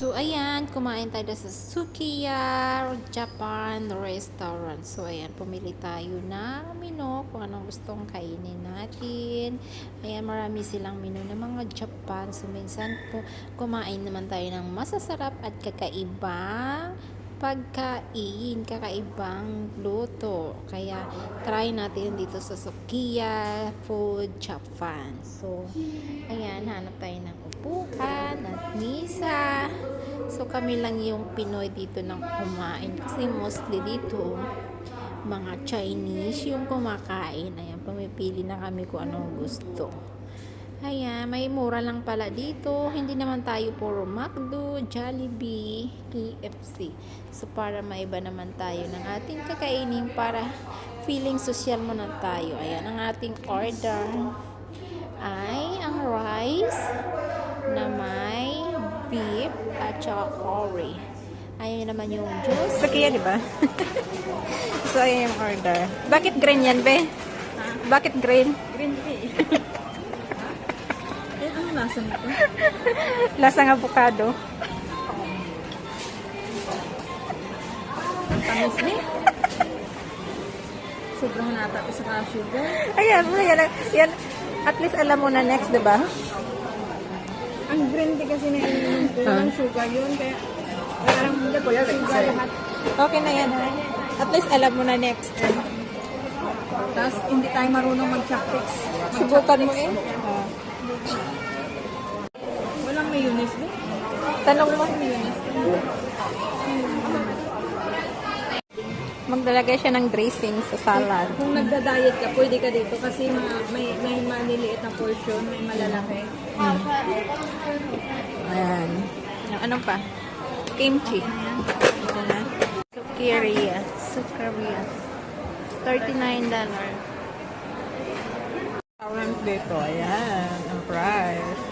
So, ayan, kumain tayo sa Sukiya Japan Restaurant. So, ayan, pumili tayo ng menu kung anong gustong kainin natin. Ayan, marami silang menu ng mga Japan. So, minsan po, kumain naman tayo ng masasarap at kakaibang pagkain, kakaibang luto. Kaya, try natin dito sa Sukiya Food Japan. So, ayan, hanap tayo ng upuan at misa. So, kami lang yung Pinoy dito ng kumain. Kasi mostly dito, mga Chinese yung kumakain. Ayan, pumipili na kami kung anong gusto. Ayan, may mura lang pala dito. Hindi naman tayo puro McDo, Jollibee, KFC. So, para maiba naman tayo ng ating kakainin para feeling social muna tayo. Ayan, ang ating order ay ang rice na may beef at saka curry. Ayan naman yung juice. Sukiya, di ba? So, ayan yung order. Bakit green yan, be? Bakit green? Green tea. Ano lasa nito? Lasang avocado. Ang tamis ni. Sobrang natapos sa sugar. Ayan, yan. At least alam mo na next, di ba? Ang green tea kasi naiinom ko ng sugar yun. Kaya parang sugar lahat. Okay na yan. At least alam mo na next. Tapos hindi tayo marunong mag-chopsticks. Subukan mo eh. Walang mayonnaise din. Tanong mo. Mayonnaise. Maglalagay siya ng dressing sa salad. Kung nagda-diet ka, pwede ka dito kasi may maliliit na portion, may malalaki. Ayan. Ano pa? Kimchi. Ito na. Sukiya. Sukiya. $39. Restaurant dito. Ayan. Ang price.